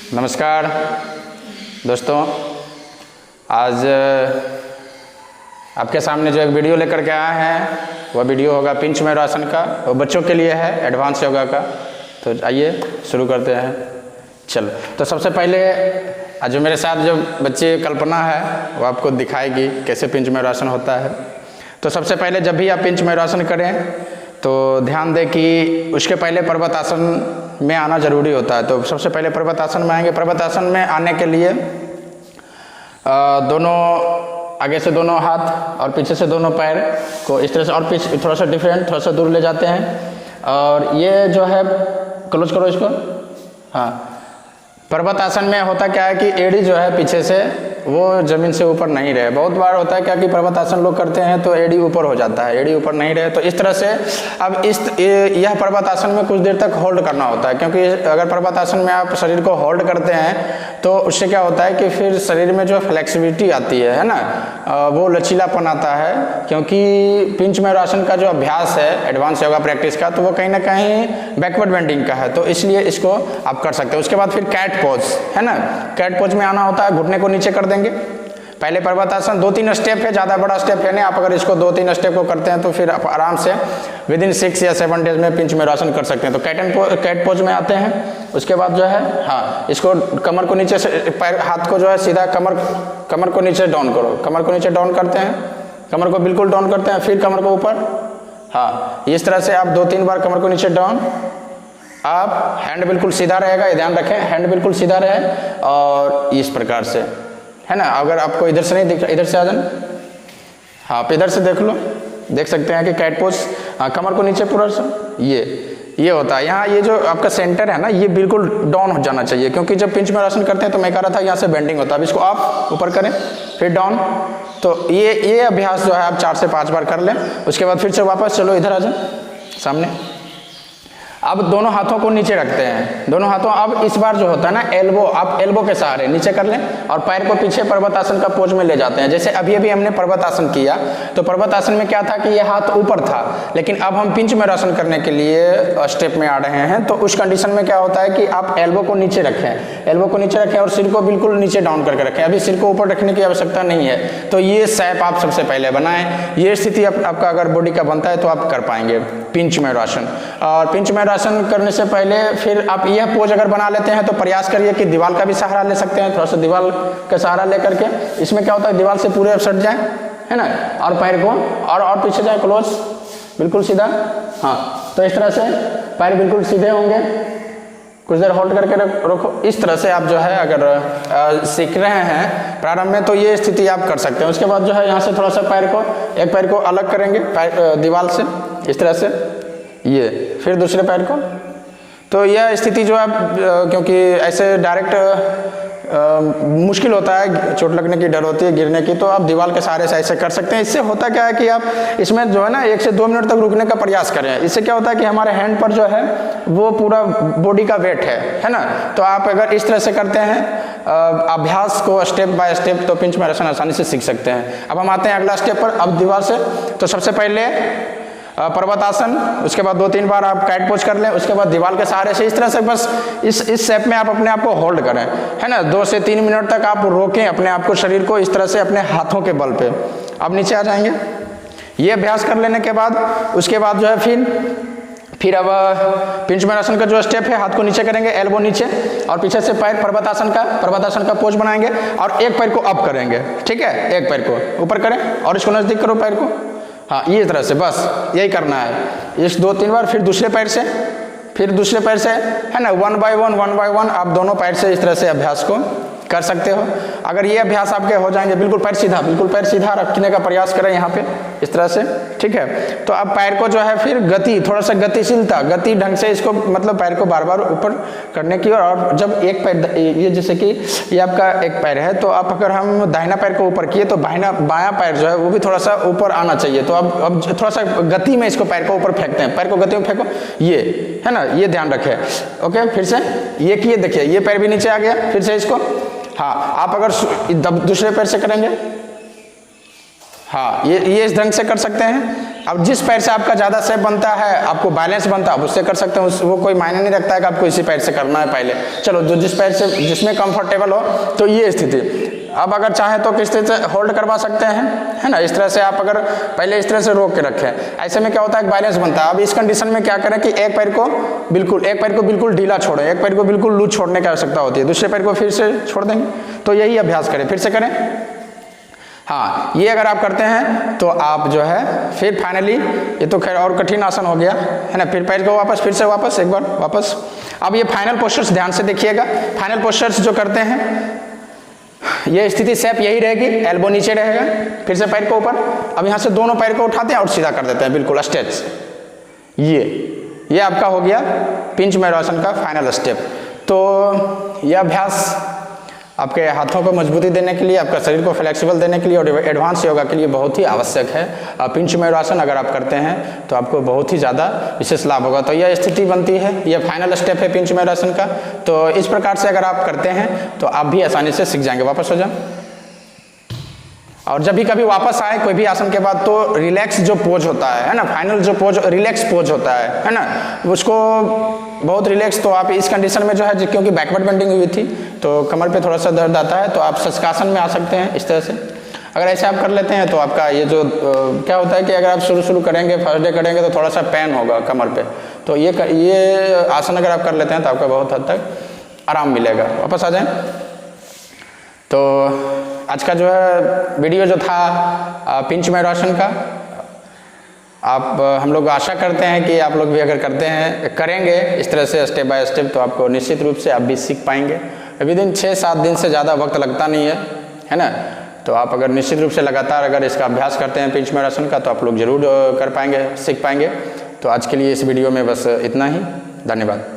नमस्कार दोस्तों, आज आपके सामने जो एक वीडियो लेकर के आए हैं वह वीडियो होगा पिंच मैराथन का। वो बच्चों के लिए है, एडवांस योगा का। तो आइए शुरू करते हैं। चलो, तो सबसे पहले जो मेरे साथ जो बच्चे कल्पना है वो आपको दिखाएगी कैसे पिंच मैराथन होता है। तो सबसे पहले जब भी आप पिंच मैराथन करें तो ध्यान दें कि उसके पहले पर्वत आसन में आना जरूरी होता है। तो सबसे पहले पर्वत आसन में आएंगे। पर्वत आसन में आने के लिए दोनों आगे से दोनों हाथ और पीछे से दोनों पैर को इस तरह से और पीछे थोड़ा सा डिफरेंट, थोड़ा सा दूर ले जाते हैं। और ये जो है क्लोज करो इसको। हाँ, पर्वत आसन में होता क्या है कि एड़ी जो है पीछे से वो ज़मीन से ऊपर नहीं रहे। बहुत बार होता है क्या कि पर्वत आसन लोग करते हैं तो एड़ी ऊपर हो जाता है, एड़ी ऊपर नहीं रहे। तो इस तरह से अब यह पर्वत आसन में कुछ देर तक होल्ड करना होता है, क्योंकि अगर पर्वत आसन में आप शरीर को होल्ड करते हैं तो उससे क्या होता है कि फिर शरीर में जो फ्लेक्सिबिलिटी आती है ना, वो लचीलापन आता है। क्योंकि पिंच मैराथन का जो अभ्यास है एडवांस योगा प्रैक्टिस का, तो वो कहीं ना कहीं बैकवर्ड बेंडिंग का है। तो इसलिए इसको आप कर सकते हैं। उसके बाद फिर कैट पोज है ना, कैट पोज में आना होता है, घुटने को नीचे कर देंगे। पहले पर्वत आसन 2-3 स्टेप है, ज़्यादा बड़ा स्टेप है नहीं। आप अगर इसको 2-3 स्टेप को करते हैं तो फिर आप आराम से विदिन 6 या 7 डेज में पिंच मैराथन कर सकते हैं। तो कैट पोज में आते हैं। उसके बाद जो है हाँ, इसको कमर को नीचे से पैर हाथ को जो है सीधा कमर को नीचे डाउन करो। कमर को नीचे डाउन करते हैं, कमर को बिल्कुल डाउन करते हैं, फिर कमर को ऊपर। हाँ, इस तरह से आप 2-3 बार कमर को नीचे डाउन। आप हैंड बिल्कुल सीधा रहेगा, ये ध्यान रखें, हैंड बिल्कुल सीधा रहे। और इस प्रकार से है ना। अगर आपको इधर से नहीं दिख रहा, इधर से आ जाना। हाँ, आप इधर से देख लो, देख सकते हैं कि कैट पोज। हाँ, कमर को नीचे पूरा ये होता है। यहाँ ये जो आपका सेंटर है ना, ये बिल्कुल डाउन हो जाना चाहिए। क्योंकि जब पिंच मैराथन करते हैं तो मैं कह रहा था यहाँ से बेंडिंग होता है। अब इसको आप ऊपर करें फिर डाउन। तो ये अभ्यास जो है आप 4 से 5 बार कर लें। उसके बाद फिर से वापस चलो, इधर आ जाए सामने। अब दोनों हाथों को नीचे रखते हैं, दोनों हाथों। अब इस बार जो होता है ना एल्बो, आप एल्बो के सहारे नीचे कर लें और पैर को पीछे पर्वत आसन का पोज में ले जाते हैं। जैसे अभी हमने पर्वत आसन किया तो पर्वत आसन में क्या था कि ये हाथ ऊपर था, लेकिन अब हम पिंच मैराथन करने के लिए स्टेप में आ रहे हैं। तो उस कंडीशन में क्या होता है कि आप एल्बो को नीचे रखें, एल्बो को नीचे रखें और सिर को बिल्कुल नीचे डाउन करके रखें। अभी सिर को ऊपर रखने की आवश्यकता नहीं है। तो ये शेप आप सबसे पहले बनाएं। ये स्थिति आपका अगर बॉडी का बनता है तो आप कर पाएंगे पिंच मैराथन। और पिंच मैराथन करने से पहले फिर आप यह पोज अगर बना लेते हैं तो प्रयास करिए कि दीवार का भी सहारा ले सकते हैं। थोड़ा सा दीवार का सहारा लेकर के इसमें क्या होता है, दीवार से पूरे सट जाए है ना, और पैर को और पीछे जाए, क्लोज बिल्कुल सीधा। हाँ, तो इस तरह से पैर बिल्कुल सीधे होंगे। कुछ देर होल्ड करके रखो। इस तरह से आप जो है अगर सीख रहे हैं प्रारंभ में तो ये स्थिति आप कर सकते हैं। उसके बाद जो है यहाँ से थोड़ा सा एक पैर को अलग करेंगे दीवार से इस तरह से, ये फिर दूसरे पैर को। तो यह स्थिति जो है क्योंकि ऐसे डायरेक्ट मुश्किल होता है, चोट लगने की डर होती है, गिरने की, तो आप दीवार के सहारे से ऐसे कर सकते हैं। इससे होता क्या है कि आप इसमें जो है ना 1 से 2 मिनट तक रुकने का प्रयास करें। इससे क्या होता है कि हमारे हैंड पर जो है वो पूरा बॉडी का वेट है ना। तो आप अगर इस तरह से करते हैं अभ्यास को स्टेप बाय स्टेप, तो पिंच मैराथन आसानी से सीख सकते हैं। अब हम आते हैं अगला स्टेप पर। अब दीवार से तो सबसे पहले पर्वत आसन, उसके बाद 2-3 बार आप कैट पोज कर लें। उसके बाद दीवार के सहारे से इस तरह से बस इस शेप में आप अपने आप को होल्ड करें है ना। 2 से 3 मिनट तक आप रोकें अपने आप को, शरीर को इस तरह से अपने हाथों के बल पे। अब नीचे आ जाएंगे। ये अभ्यास कर लेने के बाद उसके बाद जो है फिर अब पिंच मैराथन का जो स्टेप है, हाथ को नीचे करेंगे, एल्बो नीचे और पीछे से पैर पर्वत आसन का पोज बनाएंगे और एक पैर को अप करेंगे। ठीक है, एक पैर को ऊपर करें और इसको नजदीक करो पैर को। हाँ, ये तरह से बस यही करना है। इस 2-3 बार। फिर दूसरे पैर से है ना, 1 बाय 1 आप दोनों पैर से इस तरह से अभ्यास को कर सकते हो। अगर ये अभ्यास आपके हो जाएंगे, बिल्कुल पैर सीधा रखने का प्रयास करें यहाँ पे इस तरह से। ठीक है, तो अब पैर को जो है फिर थोड़ा सा गति ढंग से इसको, मतलब पैर को बार बार ऊपर करने की। और जब एक पैर, ये जैसे कि ये आपका एक पैर है, तो आप अगर हम दाहिना पैर को ऊपर किए तो बायां पैर जो है वो भी थोड़ा सा ऊपर आना चाहिए। तो अब थोड़ा सा गति में इसको पैर को ऊपर फेंकते हैं, पैर को गति में फेंको, ये है ना, ये ध्यान रखें। ओके, फिर से ये किए, देखिए ये पैर भी नीचे आ गया। फिर से इसको, हाँ, आप अगर दूसरे पैर से करेंगे, हाँ, ये इस ढंग से कर सकते हैं। अब जिस पैर से आपका ज़्यादा शेप बनता है, आपको बैलेंस बनता है, आप उससे कर सकते हैं, वो कोई मायने नहीं रखता है कि आपको इसी पैर से करना है पहले। चलो जो जिस पैर से जिसमें कंफर्टेबल हो, तो ये स्थिति। अब अगर चाहें तो किस तरह से होल्ड करवा सकते हैं, है ना, इस तरह से आप अगर पहले इस तरह से रोक के रखें, ऐसे में क्या होता है, बैलेंस बनता है। अब इस कंडीशन में क्या करें कि एक पैर को बिल्कुल ढीला छोड़ें, एक पैर को बिल्कुल लूज छोड़ने की आवश्यकता होती है, दूसरे पैर को फिर से छोड़ देंगे। तो यही अभ्यास करें, फिर से करें। हाँ, ये अगर आप करते हैं तो आप जो है फिर फाइनली, ये तो खैर और कठिन आसन हो गया, है ना, फिर पैर को वापस, फिर से वापस, एक बार वापस। अब ये फाइनल पोस्चर्स ध्यान से देखिएगा। फाइनल पोस्चर्स जो करते हैं, ये स्थिति शेप यही रहेगी, एल्बो नीचे रहेगा, फिर से पैर को ऊपर। अब यहाँ से दोनों पैर को उठाते हैं और सीधा कर देते हैं बिल्कुल स्ट्रेच। ये आपका हो गया पिंच मैरासन का फाइनल स्टेप। तो यह अभ्यास आपके हाथों को मजबूती देने के लिए, आपका शरीर को फ्लेक्सिबल देने के लिए और एडवांस योगा के लिए बहुत ही आवश्यक है। पिंच मैरासन अगर आप करते हैं तो आपको बहुत ही ज़्यादा विशेष लाभ होगा। तो यह स्थिति बनती है, यह फाइनल स्टेप है पिंच मैरासन का। तो इस प्रकार से अगर आप करते हैं तो आप भी आसानी से सीख जाएंगे। वापस हो जाए, और जब भी कभी वापस आए कोई भी आसन के बाद, तो रिलैक्स जो पोज होता है ना, फाइनल जो पोज रिलैक्स पोज होता है ना, उसको बहुत रिलैक्स। तो आप इस कंडीशन में जो है, क्योंकि बैकवर्ड बेंडिंग हुई थी तो कमर पे थोड़ा सा दर्द आता है, तो आप शशकासन में आ सकते हैं इस तरह से। अगर ऐसे आप कर लेते हैं तो आपका ये जो क्या होता है कि अगर आप शुरू करेंगे, फर्स्ट डे करेंगे तो थोड़ा सा पेन होगा कमर पे, तो ये आसन अगर आप कर लेते हैं तो आपका बहुत हद तक आराम मिलेगा। वापस आ जाएं। तो आज का जो है वीडियो जो था पिंच मैरासन का, आप हम लोग आशा करते हैं कि आप लोग भी अगर करेंगे इस तरह से स्टेप बाय स्टेप, तो आपको निश्चित रूप से आप भी सीख पाएंगे। विदिन 6-7 दिन से ज़्यादा वक्त लगता नहीं है ना। तो आप अगर निश्चित रूप से लगातार अगर इसका अभ्यास करते हैं पिंच मैरासन का, तो आप लोग जरूर कर पाएंगे, सीख पाएंगे। तो आज के लिए इस वीडियो में बस इतना ही। धन्यवाद।